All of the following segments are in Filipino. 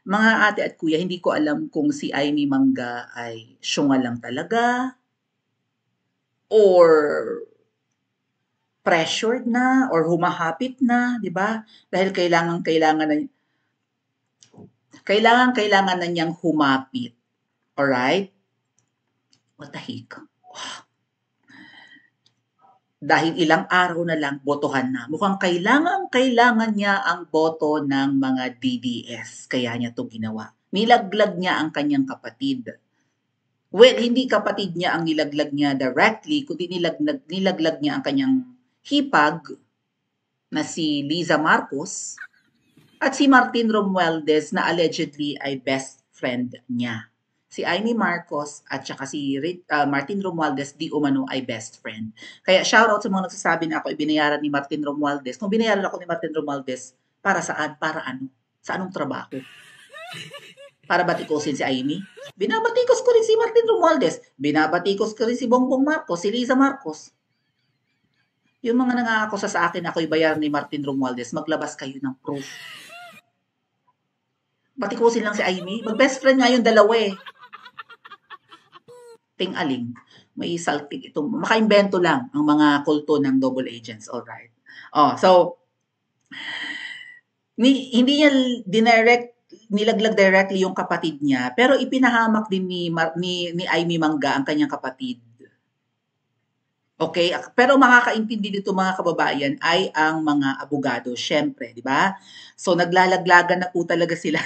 Mga ate at kuya, hindi ko alam kung si Aimee Mangga ay syunga lang talaga or pressured na or humahapit na, 'di ba? Dahil kailangan na niyang humapit. Alright? What the heck? Dahil ilang araw na lang botohan na. Mukhang kailangan niya ang boto ng mga DDS. Kaya niya 'to ginawa. Nilaglag niya ang kanyang kapatid. Well, hindi kapatid niya ang nilaglag niya directly, kundi nilaglag niya ang kanyang hipag na si Liza Marcos at si Martin Romualdez na allegedly ay best friend niya. Si Aimee Marcos at saka si Martin Romualdez di umano ay best friend. Kaya shoutout sa mga nagsasabi na ako ibinayaran ni Martin Romualdez. Kung binayaran ako ni Martin Romualdez, para saan? Para ano? Sa anong trabaho? Para batikusin si Aimee? Binabatikos ko rin si Martin Romualdez. Binabatikos ko rin si Bongbong Marcos, si Liza Marcos. Yung mga nangangakusa sa akin ako'y bayaran ni Martin Romualdez, maglabas kayo ng proof. Batikusin lang si Aimee. Mag-best friend nga yung dalawa eh. Ting-aling. May saltik ito. Makaimbento lang ang mga kulto ng double agents. Alright. So, hindi niya nilaglag directly yung kapatid niya, pero ipinahamak din ni Aimee Mangga ang kanyang kapatid. Okay? Pero makakaintindi dito mga kababayan ay ang mga abogado, syempre, di ba? So, naglalaglagan na po talaga sila.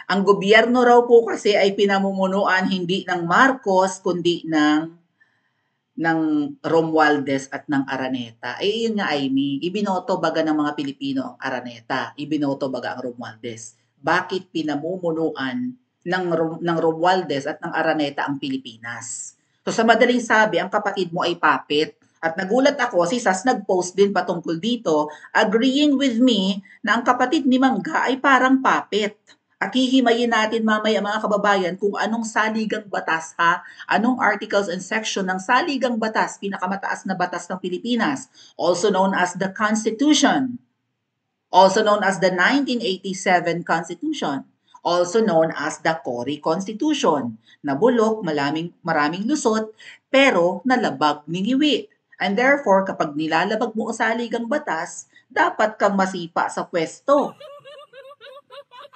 Ang gobyerno raw po kasi ay pinamumunuan hindi ng Marcos, kundi ng Romualdez at ng Araneta. Eh, yun nga, Aimee, ibinoto baga ng mga Pilipino ang Araneta, ibinoto baga ang Romualdez. Bakit pinamumunuan ng Romualdez at ng Araneta ang Pilipinas? So sa madaling sabi, ang kapatid mo ay puppet. At nagulat ako, si Sas nag-post din patungkol dito, agreeing with me na ang kapatid ni Mangga ay parang puppet. At hihimayin natin mamaya mga kababayan kung anong saligang batas anong articles and section ng saligang batas, pinakamataas na batas ng Pilipinas, also known as the Constitution, also known as the 1987 Constitution, also known as the Cory Constitution, na bulok, maraming lusot, pero nalabag ni ngiwi. And therefore, kapag nilalabag mo ang saligang batas, dapat kang masipa sa pwesto.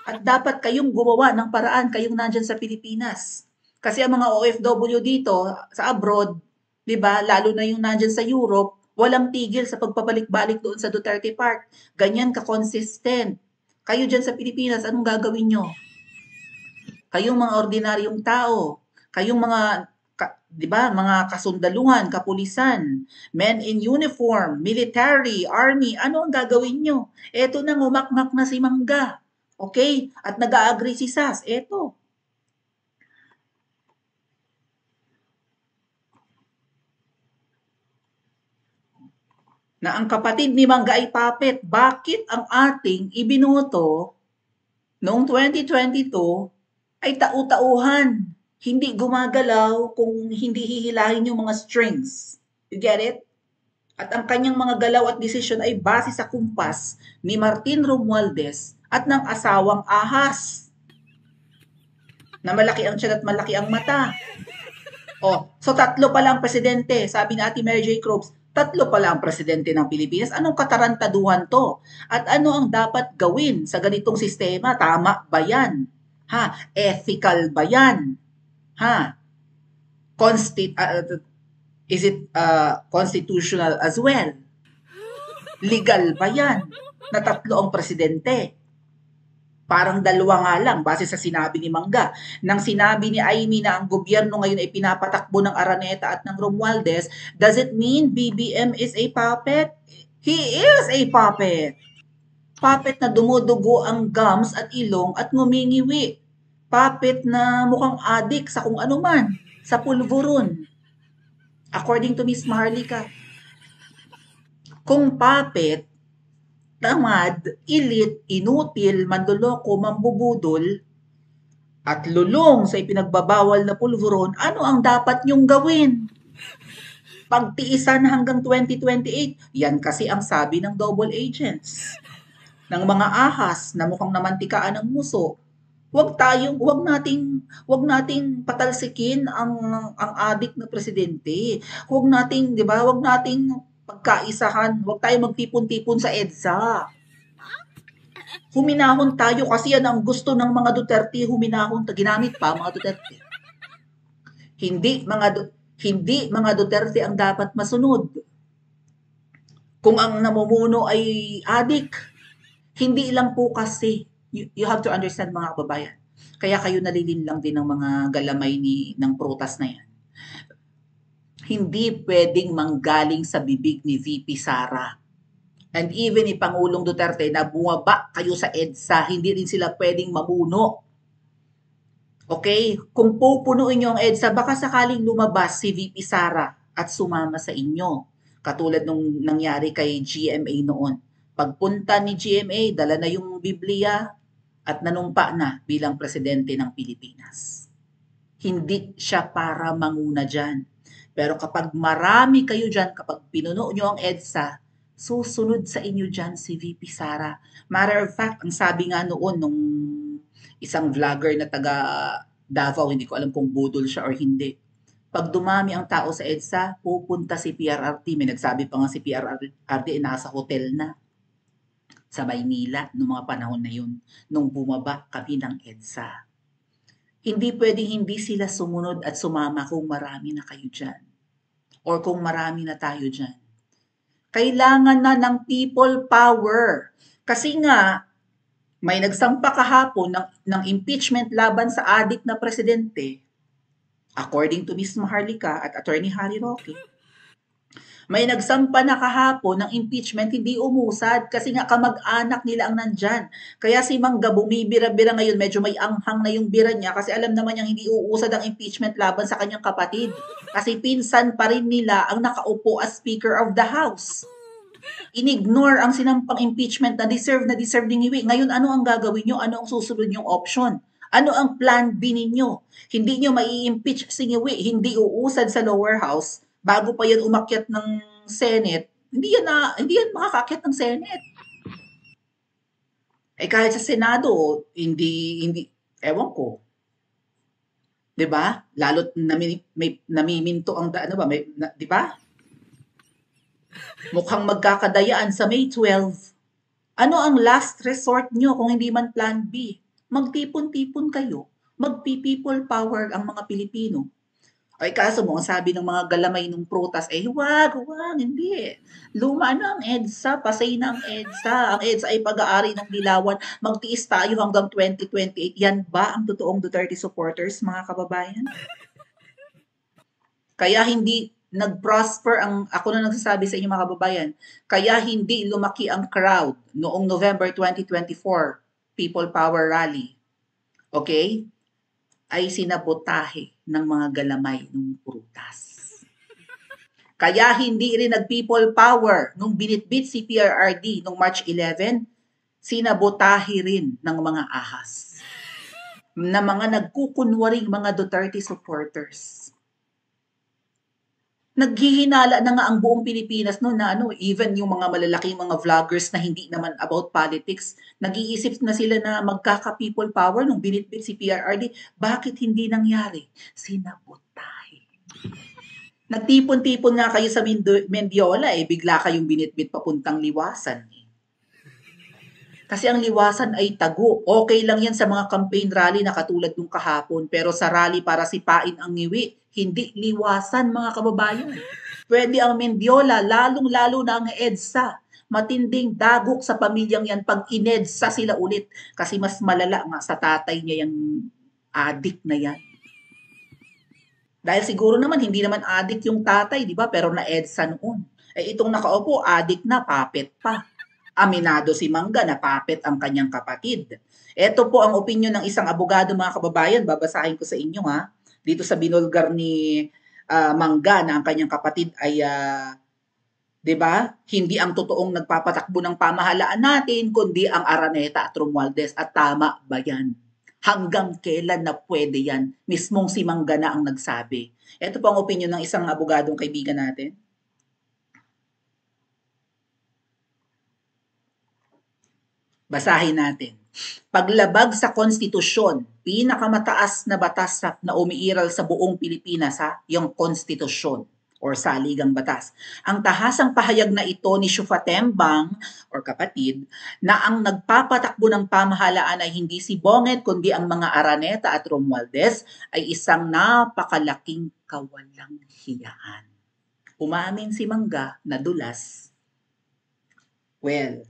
At dapat kayong gumawa ng paraan, kayong nandyan sa Pilipinas. Kasi ang mga OFW dito, sa abroad, di ba, lalo na yung nandyan sa Europe, walang tigil sa pagpabalik-balik doon sa Duterte Park. Ganyan ka-consistent. Kayo dyan sa Pilipinas, anong gagawin nyo? Kayong mga ordinaryong tao, kayong mga, di ba, mga kasundaluhan, kapulisan, men in uniform, military, army, ano ang gagawin nyo? Eto na, ngumakmak na si Mangga. Okay? At nag-a-agree si Sas. Eto. Na ang kapatid ni Mangga ay puppet. Bakit ang ating ibinoto noong 2022 ay tau-tauhan? Hindi gumagalaw kung hindi hihilahin yung mga strings. You get it? At ang kanyang mga galaw at desisyon ay base sa kumpas ni Martin Romualdez at ng asawang Ahas. Na malaki ang tiyan at malaki ang mata. So tatlo pa lang presidente. Sabi ni Ate Mary J. Croops, tatlo pala ang presidente ng Pilipinas. Anong katarantaduhan to? At ano ang dapat gawin sa ganitong sistema? Tama ba yan? Ethical ba yan? Is it constitutional as well? Legal ba yan? Na tatlo ang presidente? Parang dalawa nga lang base sa sinabi ni Mangga. Nang sinabi ni Aimee na ang gobyerno ngayon ay pinapatakbo ng Araneta at ng Romualdez, does it mean BBM is a puppet? He is a puppet. Puppet na dumudugo ang gums at ilong at ngumingiwi. Puppet na mukhang adik sa kung ano man, sa pulburon. According to Miss Maharlika. Kung puppet, tamad, ilit, inutil, manloloko, mambubudol, at lulong sa ipinagbabawal na pulveron, ano ang dapat niyong gawin? Pagtiisan hanggang 2028, yan kasi ang sabi ng double agents. ng mga ahas na mukhang namantikaan ng muso. Wag nating patalsikin ang adik na presidente. Wag nating, 'di ba? Wag nating pagkaisahan. Wag tayong magtipon-tipon sa EDSA. Huminahon tayo kasi yan ang gusto ng mga Duterte, huminahon, ginamit pa mga Duterte. Hindi mga hindi mga Duterte ang dapat masunod. Kung ang namumuno ay adik, hindi lang po kasi. You have to understand mga kababayan. Kaya kayo nalilinlang din ng mga galamay ng prutas na yan. Hindi pwedeng manggaling sa bibig ni VP Sara. And even ni Pangulong Duterte na bumaba kayo sa EDSA, hindi rin sila pwedeng mamuno. Okay? Kung pupunuin nyo ang EDSA, baka sakaling lumabas si VP Sara at sumama sa inyo. Katulad nung nangyari kay GMA noon. Pagpunta ni GMA, dala na yung Biblia at nanumpa na bilang presidente ng Pilipinas. Hindi siya para manguna dyan. Pero kapag marami kayo dyan, kapag pinuno nyo ang EDSA, susunod sa inyo dyan si VP Sara. Matter of fact, ang sabi nga noon nung isang vlogger na taga Davao, hindi ko alam kung budol siya or hindi. Pag dumami ang tao sa EDSA, pupunta si PRRT. May nagsabi pa nga si PRRT nasa hotel na sa Maynila noong mga panahon na yun, nung bumaba kami ng EDSA. Hindi pwedeng hindi sila sumunod at sumama kung marami na kayo dyan. Or kung marami na tayo dyan. Kailangan na ng people power. Kasi nga, may nagsampa kahapon ng impeachment laban sa adik na presidente, according to Ms. Maharlika at Attorney Harry Roque. May nagsampa na kahapon ng impeachment, hindi umusad kasi nga kamag-anak nila ang nandyan. Kaya si Mangga bumibira-bira ngayon, medyo may anghang na yung bira niya kasi alam naman niyang hindi uusad ang impeachment laban sa kanyang kapatid. Kasi pinsan pa rin nila ang nakaupo as Speaker of the House. Inignore ang sinampang impeachment na deserve ni Ngiwi. Ngayon, ano ang gagawin nyo? Ano ang susunod yung option? Ano ang plan B ninyo? Hindi nyo mai-impeach si Ngiwi, hindi uusad sa lower house, bago pa yan umakyat ng Senate, hindi yan makakakyat ng Senate. Kahit sa Senado, hindi, ewan ko. 'Di ba? Lalo't namiminto ang ano ba, 'di ba? Mukhang magkakadayaan sa May 12. Ano ang last resort nyo kung hindi man plan B? Magtipon-tipon kayo. Magpi-people power ang mga Pilipino. Kaso mo, ang sabi ng mga galamay ng prutas, wag, hindi. Luma na ang EDSA, pasay na ang EDSA. Ang EDSA ay pag-aari ng dilawan. Magtiis tayo hanggang 2028. Yan ba ang totoong Duterte supporters, mga kababayan? Kaya hindi nag-prosper ako na nagsasabi sa inyo mga kababayan, kaya hindi lumaki ang crowd noong November 2024 People Power Rally. Okay? Ay sinabotahe ng mga galamay ng prutas. Kaya hindi rin nag-people power nung binitbit si PRRD nung March 11, sinabotahe rin ng mga ahas na mga nagkukunwaring mga Duterte supporters. Naghihinala na nga ang buong Pilipinas no na even yung mga malalaking mga vloggers na hindi naman about politics, nag-iisip na sila na magkaka-people power nung binitbit si PRRD. Bakit hindi nangyari? Sinabotahe. Nagtipon-tipon nga kayo sa Mendiola bigla kayong binitbit papuntang Liwasan. Kasi ang Liwasan ay tago. Okay lang yan sa mga campaign rally na katulad nung kahapon. Pero sa rally para sipain ang Ngiwi, hindi Liwasan mga kababayan. Pwede ang Mendiola, lalong-lalo na ang EDSA. Matinding dagok sa pamilyang yan pag inedsa sila ulit. Kasi mas malala nga sa tatay niya yung adik na yan. Dahil siguro naman, hindi naman adik yung tatay, di ba? Pero na-EDSA noon. Itong nakaupo, adik na, papet pa. Aminado si Mangga na papet ang kanyang kapatid. Ito po ang opinion ng isang abogado mga kababayan. Babasahin ko sa inyo ha. Dito sa binulgar ni Mangga na ang kanyang kapatid ay 'di ba? Hindi ang totoong nagpapatakbo ng pamahalaan natin kundi ang Araneta at Romualdez. At tama ba 'yan? Hanggang kailan na pwede 'yan? Mismong si Mangga na ang nagsabi. Ito po ang opinion ng isang abogadong kaibigan natin. Basahin natin. Paglabag sa konstitusyon, pinakamataas na batas na umiiral sa buong Pilipinas, yung konstitusyon or saligang batas. Ang tahasang pahayag na ito ni Shufatembang or kapatid na ang nagpapatakbo ng pamahalaan ay hindi si Bonget kundi ang mga Araneta at Romualdez ay isang napakalaking kawalang hiyaan. Umamin si Mangga na dulas. Well,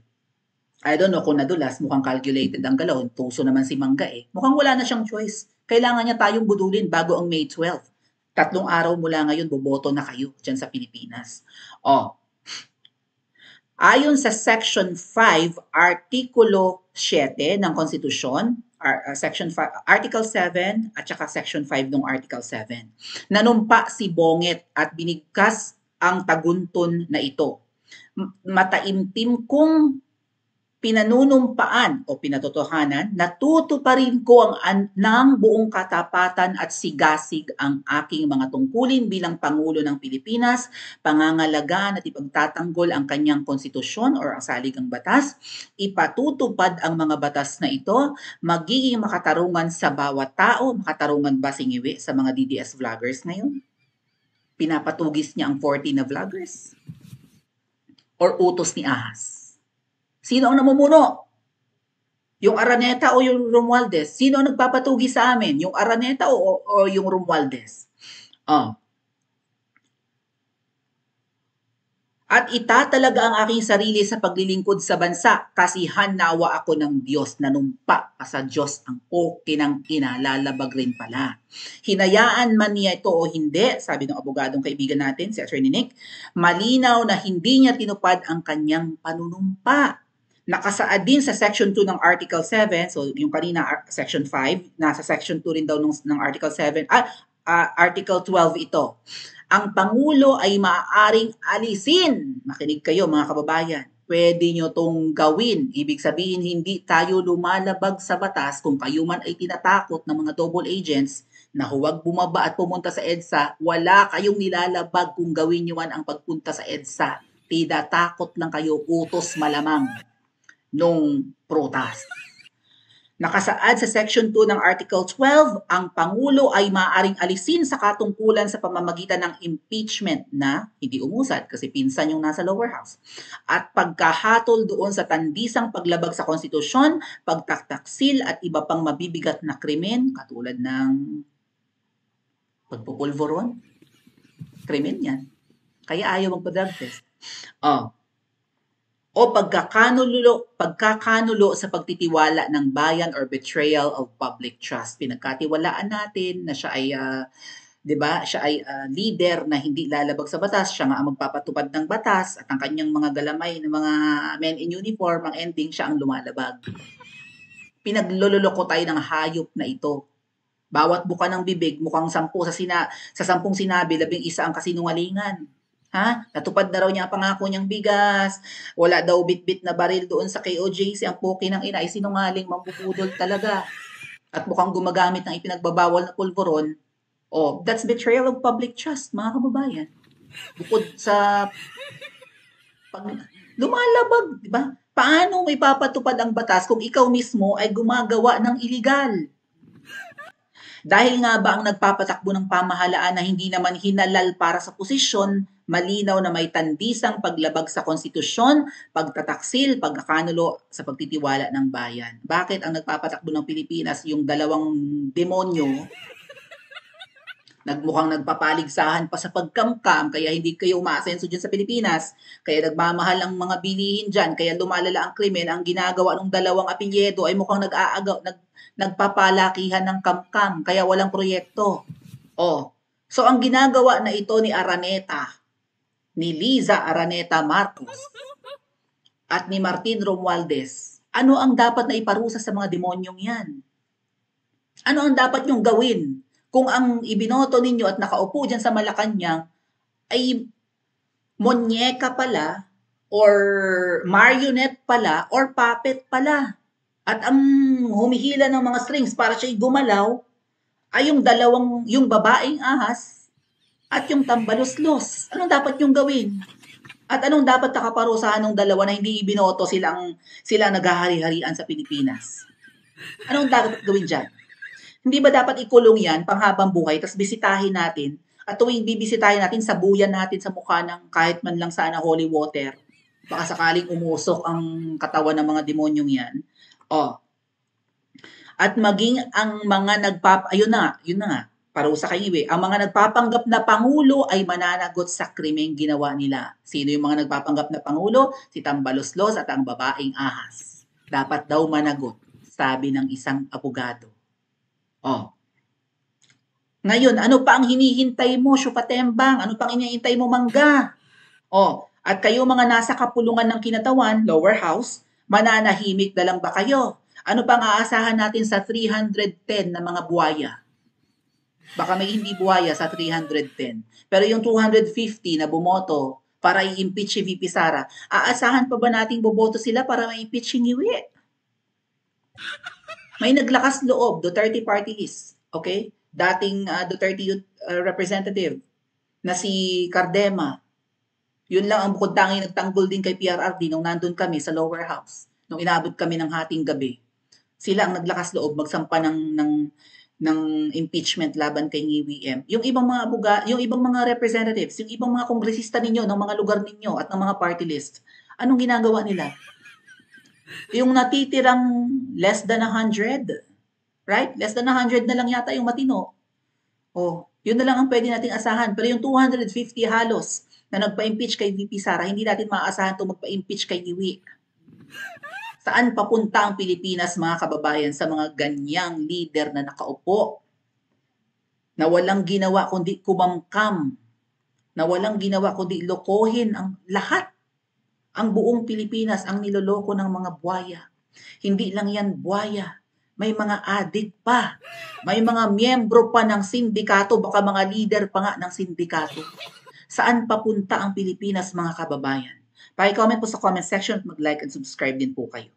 I don't know kung nadulas, mukhang calculated ang galaw. Tuso naman si Mangga eh. Mukhang wala na siyang choice. Kailangan niya tayong budulin bago ang May 12. 3 araw mula ngayon, boboto na kayo dyan sa Pilipinas. Ayon sa Section 5, Artikulo 7 ng Konstitusyon, Section 5, Article 7 at saka Section 5 ng Article 7, nanumpa si Bonget at binigkas ang tagunton na ito. Mataimtim kong pinanunumpaan o pinatotohanan, natutuparin ko ng buong katapatan at sigasig ang aking mga tungkulin bilang Pangulo ng Pilipinas, pangangalagaan at ipagtatanggol ang kanyang konstitusyon o ang saligang batas, ipatutupad ang mga batas na ito, magiging makatarungan sa bawat tao. Makatarungan ba singiwi sa mga DDS vloggers ngayon? Pinapatugis niya ang 40 na vloggers? Or utos ni Ahas? Sino ang namumuno? Yung Araneta o yung Romualdez? Sino ang nagpapatugi sa amin? Yung Araneta o yung Romualdez? At itatalaga ang aking sarili sa paglilingkod sa bansa. Kasihan nawa ako ng Diyos, nanumpa pa sa Diyos ang kinang ina, lalabag rin pala. Hinayaan man niya ito o hindi, sabi ng abogadong kaibigan natin, si Attorney Nick, malinaw na hindi niya tinupad ang kanyang panunumpa. Nakasaad din sa Section 2 ng Article 7, so yung kanina Section 5, nasa Section 2 rin daw ng Article 7, Article 12 ito. Ang Pangulo ay maaaring alisin. Makinig kayo mga kababayan. Pwede nyo tong gawin. Ibig sabihin, hindi tayo lumalabag sa batas kung kayo man ay tinatakot ng mga double agents na huwag bumaba at pumunta sa EDSA. Wala kayong nilalabag kung gawin nyo man ang pagpunta sa EDSA. Tinatakot lang kayo, utos malamang nung protest. Nakasaad sa Section 2 ng Article 12, ang Pangulo ay maaaring alisin sa katungkulan sa pamamagitan ng impeachment na hindi umusad kasi pinsan yung nasa lower house. At pagkahatol doon sa tandisang paglabag sa konstitusyon, pagtaktaksil at iba pang mabibigat na krimen katulad ng pagpupulveron. Krimen yan. Kaya ayaw magpa-drug test. O pagkakanulo sa pagtitiwala ng bayan or betrayal of public trust. Pinagkatiwalaan natin na siya ay, siya ay leader na hindi lalabag sa batas, siya nga ang magpapatupad ng batas at ang kanyang mga galamay ng mga men in uniform, ang ending siya ang lumalabag. Pinaglololoko tayo ng hayop na ito. Bawat buka ng bibig, mukhang 10 sa 10 sinabi, 11 ang kasinungalingan. Natupad na raw niya ang pangako niyang bigas. Wala daw bit-bit na baril doon sa KOJC. Ang poki ng ina ay sinungaling, mambubudol talaga. At mukhang gumagamit ng ipinagbabawal na pulveron. That's betrayal of public trust, mga kababayan. Bukod sa lumalabag, di ba? Paano may papatupad ang batas kung ikaw mismo ay gumagawa ng illegal? Dahil nga ba ang nagpapatakbo ng pamahalaan na hindi naman hinalal para sa posisyon, malinaw na may tandisang paglabag sa konstitusyon, pagtataksil, pagkakanulo sa pagtitiwala ng bayan. Bakit ang nagpapatakbo ng Pilipinas yung dalawang demonyo nagmukhang nagpapaligsahan pa sa pagkamkam, kaya hindi kayo umaasenso dyan sa Pilipinas, kaya nagmamahal ang mga bilihin dyan, kaya lumalala ang krimen, ang ginagawa ng dalawang apelyedo ay mukhang nagpapalakihan ng kamkam, kaya walang proyekto. So ang ginagawa na ito ni Araneta, ni Liza Araneta Marcos, at ni Martin Romualdez, ano ang dapat na iparusa sa mga demonyong yan? Ano ang dapat nyong gawin? Kung ang ibinoto ninyo at nakaupo dyan sa Malacanang ay monyeka pala, or marionette pala, or puppet pala. At ang humihila ng mga strings para siya'y gumalaw ay yung babaeng ahas at yung tambaluslos. Anong dapat yung gawin? At anong dapat nakaparusahan ng dalawa na hindi ibinoto sila ang naghahari-harian sa Pilipinas? Anong dapat gawin diyan? Hindi ba dapat ikulong 'yan panghabang buhay tas bisitahin natin at tuwing bibisitahin natin sabuyan natin sa mukha ng kahit man lang sana holy water. Baka sakaling umusok ang katawan ng mga demonyong 'yan. Oh, at maging ang mga ayun na nga, parusa kay Iwe, ang mga nagpapanggap na pangulo ay mananagot sa krimeng ginawa nila. Sino yung mga nagpapanggap na pangulo? Si Tambaloslos at ang babaeng ahas. Dapat daw managot, sabi ng isang abogado. Oh. Ngayon, ano pa ang hinihintay mo, Syupatembang? Ano pang hinihintay mo, Mangga? Oh, at kayo mga nasa kapulungan ng kinatawan, lower house, mananahimik na lang ba kayo? Ano pang aasahan natin sa 310 na mga buwaya? Baka may hindi buwaya sa 310. Pero yung 250 na bumoto para i-impeach si VP Sara, aasahan pa ba nating boboto sila para ma-impeach si Ngiwi? May naglakas loob, Duterte party list. Okay? Dating Duterte Youth Representative na si Cardema. Yun lang ang bukod tanging nagtanggol din kay PRRD nung nandun kami sa lower house. Nung inabot kami ng hating gabi. Sila ang naglakas loob magsampa ng impeachment laban kay NgiWM. Yung ibang mga yung ibang mga representatives, yung ibang mga kongresista ninyo ng mga lugar ninyo at ng mga party list, anong ginagawa nila? Yung natitirang less than 100, right? Less than 100 na lang yata yung matino. Oh, yun na lang ang pwede nating asahan. Pero yung 250 halos na nagpa-impeach kay VP Sara, hindi natin maaasahan itong magpa-impeach kay Ngiwi. Saan papunta ang Pilipinas, mga kababayan, sa mga ganyang leader na nakaupo? Na walang ginawa kundi kumamkam. Na walang ginawa kundi lokohin ang lahat. Ang buong Pilipinas ang niloloko ng mga buwaya. Hindi lang yan buwaya. May mga adik pa. May mga miyembro pa ng sindikato, baka mga leader pa nga ng sindikato. Saan papunta ang Pilipinas, mga kababayan? Paki-comment po sa comment section at mag-like and subscribe din po kayo.